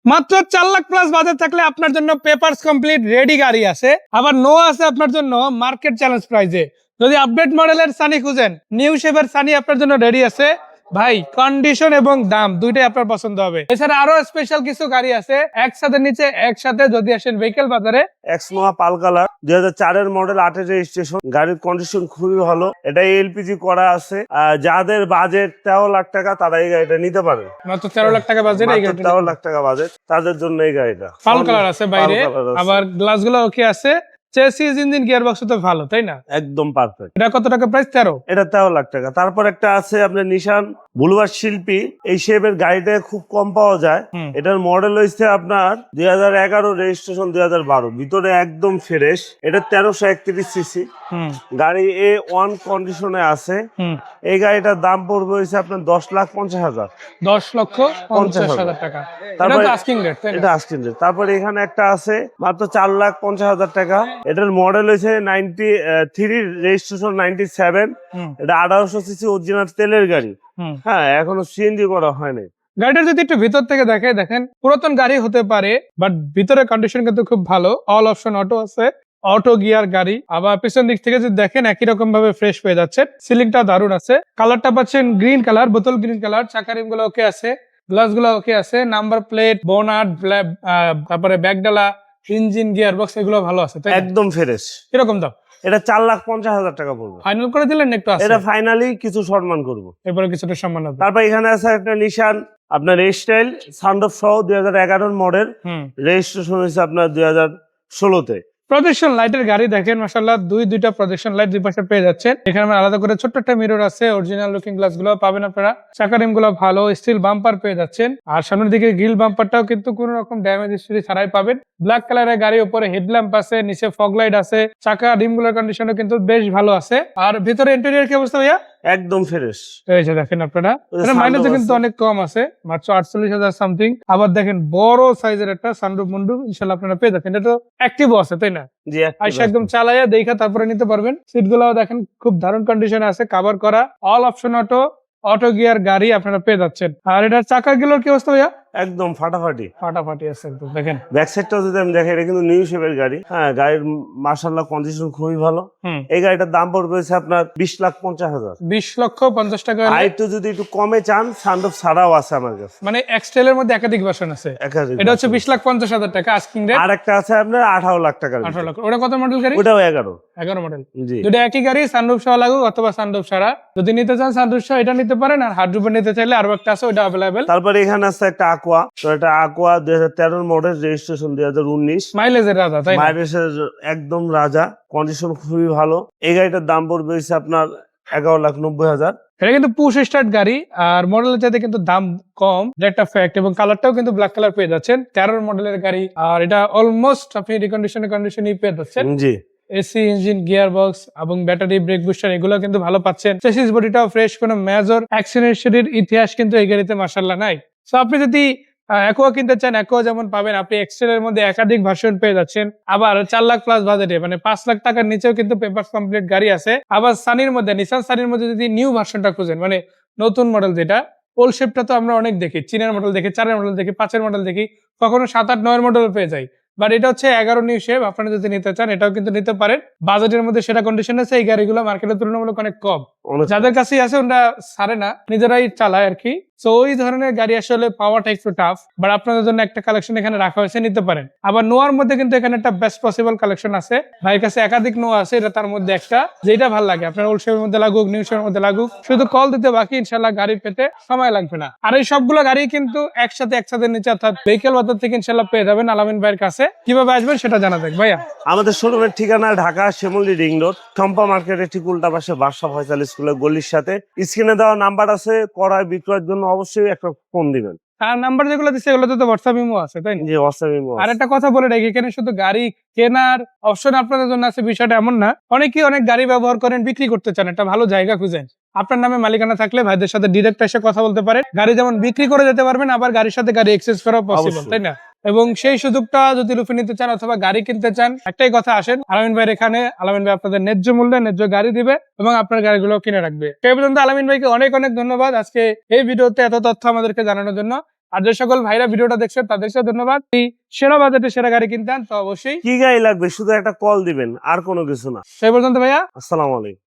মাত্র 4 lakh plus budget থাকলে আপনার জন্য পেপারস কমপ্লিট রেডি গাড়ি আছে, আবার নো আছে আপনার জন্য মার্কেট চ্যালেঞ্জ প্রাইজে। যদি আপডেট মডেলের সানি খুঁজেন, নিউ শেপের সানি আপনার জন্য রেডি আছে ভাই। কন্ডিশন এবং দাম দুইটাই আপনার পছন্দ হবে। এছাড়া আরো স্পেশাল কিছু গাড়ি আছে একসাথে নিচে একসাথে যদি আসেন ভেহিকেল বাজারে। এক্সনোয়া পাল কালার 2004 এর মডেল, 8 এর রেজিস্ট্রেশন। গাড়ির কন্ডিশন খুবই ভালো। এটা এলপিজি করা আছে। যাদের বাজেট 13 লাখ টাকা তারা এই গাড়িটা নিতে পারে। মাত্র 13 লাখ টাকা বাজেট, এই গাড়িটা 13 লাখ টাকা বাজেট তাদের জন্য এই গাড়িটা। পাল কালার আছে বাইরে, আবার গ্লাসগুলো ওকে আছে। চেসিস ইঞ্জিন গিয়ারবক্স তো ভালো, তাই না? একদম পারফেক্ট। এটা কত টাকা প্রাইস? 13। এটা 13 লাখ টাকা। তারপর একটা আছে আপনার নিশান বুলওয়ার শিল্পী। এই শেপের গাড়িটা খুব কম পাওয়া যায়। এটার মডেল হচ্ছে আপনার 2011, রেজিস্ট্রেশন 2012। ভিতরে একদম ফ্রেশ। এটা 1331 সিসি গাড়ি, A1 কন্ডিশনে আছে। এই গাড়িটার দাম পড়বে হচ্ছে আপনার 10,50,000। 10,50,000 টাকা। তারপরে এটা আস্কিং রেট, তাই না? এটা আস্কিং রেট। তারপরে এখানে একটা আছে মাত্র 4,50,000 টাকা। এটার মডেল হচ্ছে 93, রেজিস্ট্রেশন 97। এটা 1800 সিসি অরিজিনাল তেলের গাড়ি। হ্যাঁ, এখনো সিএনজি করা হয়নি। গাড়িটা যদি একটু ভিতর থেকে দেখেন পুরাতন গাড়ি হতে পারে, বাট ভিতরের কন্ডিশন কিন্তু খুব ভালো। অল অপশন অটো আছে, অটো গিয়ার গাড়ি। আবার পিছন দিক থেকে যদি দেখেন একই রকম ভাবে ফ্রেশ পেয়ে যাচ্ছেন। সিলিংটা দারুণ আছে। কালারটা পাচ্ছেন গ্রিন কালার, বোতল গ্রিন কালার। চাকা রিম গুলো ওকে আছে, গ্লাস গুলো ওকে আছে। নাম্বার প্লেট, বোনাট, তারপরে ব্যাকডালা, ইঞ্জিন, গিয়ার বক্স এগুলো ভালো আছে, তাই একদম ফ্রেশ। কিরকম দাম? এটা 4,50,000 টাকা পড়বে। ফাইনাল করে দিলেন একটু? এটা ফাইনালি কিছু সম্মান করবো, এরপরে কিছুটা সম্মান হবে। তারপর এখানে আছে একটা নিশান আপনার স্টাইল সানরুফ সহ 2011 মডেল, রেজিস্ট্রেশন হয়েছে আপনার 2016-তে। প্রজেকশন লাইটের গাড়ি দেখেন, মাশাআল্লাহ দুইটা প্রজেকশন লাইট দুই পাশে পেয়ে যাচ্ছেন। এখানে আলাদা করে ছোট্ট একটা মিরর আছে, অরিজিনাল লুকিং গ্লাস গুলো পাবেন আপনারা। চাকা রিম গুলো ভালো, স্টিল বাম্পার পেয়ে যাচ্ছেন। আর সামনের দিকে গ্রিল বাম্পারটাও কিন্তু কোনো রকম ড্যামেজ হিস্টরি ছাড়াই পাবেন। ব্ল্যাক কালারের গাড়ি, উপরে হেডল্যাম্প আছে, নিচে ফগ লাইট আছে। চাকা রিম গুলোর কন্ডিশনও কিন্তু বেশ ভালো আছে। আর ভিতরে ইন্টেরিয়র কি অবস্থা ভাইয়া? একদম ফ্রেশ। এই যে দেখেন আপনারা, মাইলেজ কিন্তু অনেক কম আছে, মাত্র 48,000 সামথিং। আবার দেখেন বড় সাইজের একটা সানরুফ মুন্ডু ইনশাআল্লাহ আপনারা পেয়ে যাচ্ছেন। এটা তো অ্যাক্টিভও আছে, তাই না? জি, আইসা একদম চালাইয়া দেখা তারপরে নিতে পারবেন। সিট গুলো দেখেন খুব দারুণ কন্ডিশনে আছে, কভার করা। অল অপশন অটো গিয়ার গাড়ি আপনারা পেয়ে যাচ্ছেন। আর এটার চাকাগুলোর কি অবস্থা ভাইয়া? একদম ফাটাফাটি আছে একদম। দেখেন ব্যাক সাইডটাও যদি আমি দেখি, এটা কিন্তু নিউ শেপের গাড়ি। হ্যাঁ, গাড়ির মাশাআল্লাহ কন্ডিশন খুবই ভালো। এই গাড়িটার দাম পড়বে আপনার 20,50,000। 20,50,000 টাকা। আর একটু যদি একটু কমে চান, সানরুফ ছাড়াও আছে আমার কাছে। মানে এক্সটেল এর মধ্যে একাধিক ভার্সন আছে। এটা হচ্ছে 20,50,000 টাকা আস্কিং রেট। আর একটা আছে আপনার 18 লাখ টাকা। 18 লাখ। ওটা কত মডেল গাড়ি? ওটাও 11 মডেল। জি, দুটো একই গাড়ি, সানরুফ সহ লাগুক অথবা সানরুফ ছাড়া। যদি নিতে চান সানরুফ সহ এটা নিতে পারেন, আর হার্ডরুফে নিতে চাইলে আরো একটা আছে, ওটা अवेलेबल। তারপরে এখানে আছে একটা আকোয়া। তো এটা আকোয়া 2013 মডেল, রেজিস্ট্রেশন 2019। মাইলেজের রাজা, তাই না? মাইলেজের একদম রাজা, কন্ডিশন খুবই ভালো। এই গাড়িটার দাম পড়বে আপনার 11,90,000। এটা কিন্তু পুশ স্টার্ট গাড়ি, আর মডেলের চাইতে কিন্তু দাম কম, এটা একটা ফ্যাক্ট। এবং কালারটাও কিন্তু ব্ল্যাক কালার পেয়ে যাচ্ছেন। 13 মডেলের গাড়ি, আর এটা অলমোস্ট আপনি কন্ডিশনই পেয়ে যাচ্ছেন। জি, এসি, ইঞ্জিন, গিয়ার বক্স এবং ব্যাটারি, ব্রেক বুস্টার এগুলো কিন্তু ভালো পাচ্ছেন। চেসিস বডিটাও ফ্রেশ, কোনো মেজর অ্যাক্সিডেন্টের ইতিহাস কিন্তু এই গাড়িতে মাশাআল্লাহ নাই। সো আপনি যদি অ্যাকোয়া কিনতে চান, অ্যাকোয়া যেমন পাবেন, আপনি এক্সেল এর মধ্যে একাধিক ভার্সন পেয়ে যাচ্ছেন। আবার 4 লাখ প্লাস বাজেটে, মানে 5 লাখ টাকার নিচেও কিন্তু পেপারস কমপ্লিট গাড়ি আছে। আবার সানির মধ্যে, নিসান সানির মধ্যে যদি নিউ ভার্সনটা খুঁজেন, মানে নতুন মডেল যেটা, ওল্ড শেপটা তো আমরা অনেক দেখি, 3 এর মডেল দেখি, 4 এর মডেল দেখি, 5 এর মডেল দেখি, কখনো 7, 8, 9 এর মডেল পেয়ে যাই। বাট এটা হচ্ছে 11 নিউ শেপ। আপনারা যদি নিতে চান এটাও কিন্তু নিতে পারেন। বাজেটের মধ্যে সেটা কন্ডিশন আছে। এই গাড়িগুলো মার্কেটের তুলনামূলক অনেক কম, যাদের কাছেই আছে ওরা ছাড়ে না, নিজেরাই চালায় আর কি। তো ওই ধরনের গাড়ি আসলে পাওয়াটা একটু টাফ, বাট আপনাদের জন্য একটা কালেকশন এখানে রাখা হয়েছে, নিতে পারেন। আবার নোয়ার মধ্যে কিন্তু এখানে একটা বেস্ট পসিবল কালেকশন আছে। ভাইয়ের কাছে একাধিক নোয়া আছে, এটা তার মধ্যে একটা, যেটা ভালো লাগে আপনার। ওল্ড শেপের মধ্যে লাগুক, নিউ শেপের মধ্যে লাগুক, শুধু কল দিতে বাকি, ইনশাল্লাহ গাড়ি পেতে সময় লাগবে না। আর এই সবগুলো গাড়ি কিন্তু একসাথে নিচে, অর্থাৎ ভেহিকেল বাজার থেকে ইনশাল্লাহ পেয়ে যাবেন আলামিন ভাইয়ের কাছে। কিভাবে আসবেন সেটা জানা যাক ভাইয়া। আমাদের শোরুমের ঠিকানা ঢাকা শিমুলী রিং রোড, চম্পা মার্কেটের ঠিক উল্টা পাশে বাদশা ফয়সাল স্কুলের গলির সাথে। স্ক্রিনে দেওয়া নাম্বার আছে, ক্রয় বিক্রয়ের জন্য অবশ্যই একটা ফোন দিবেন। আর নাম্বার যেগুলো দিচ্ছে এগুলোতে তো হোয়াটসঅ্যাপ ইমো আছে, তাই না? জি, হোয়াটসঅ্যাপ ইমো। আর একটা কথা বলে রাখি, এখানে শুধু গাড়ি কেনার অপশন আপনাদের জন্য আছে, বিষয়টা এমন না। অনেকেই অনেক গাড়ি ব্যবহার করেন, বিক্রি করতে চান, একটা ভালো জায়গা খুঁজেন। আপনার নামে মালিকানা থাকলে ভাইদের সাথে ডিরেক্ট এসে কথা বলতে পারেন। গাড়ি যেমন বিক্রি করে যেতে পারবেন, আবার গাড়ির সাথে গাড়ি এক্সচেঞ্জ করা পসিবল, তাই না? এবং সেই সুযোগটা যদি লুফে নিতে চান অথবা গাড়ি কিনতে চান, একটাই কথা, আসেন আলামিন ভাইয়ের এখানে। আলামিন ভাই আপনাদের ন্যায্য মূল্যে ন্যায্য গাড়ি দিবে এবং আপনার গাড়িগুলো কিনে রাখবে। সেই পর্যন্ত আলামিন ভাইকে অনেক অনেক ধন্যবাদ আজকে এই ভিডিওতে এত তথ্য আমাদেরকে জানানোর জন্য। আর যে সকল ভাইরা ভিডিওটা দেখছেন তাদেরকে ধন্যবাদ। এই সেরা বাজেটে সেরা গাড়ি কিনতেন তো অবশ্যই কি গাড়ি লাগবে শুধু একটা কল দিবেন, আর কোনো কিছু না। সেই পর্যন্ত ভাইয়া আসসালামু আলাইকুম।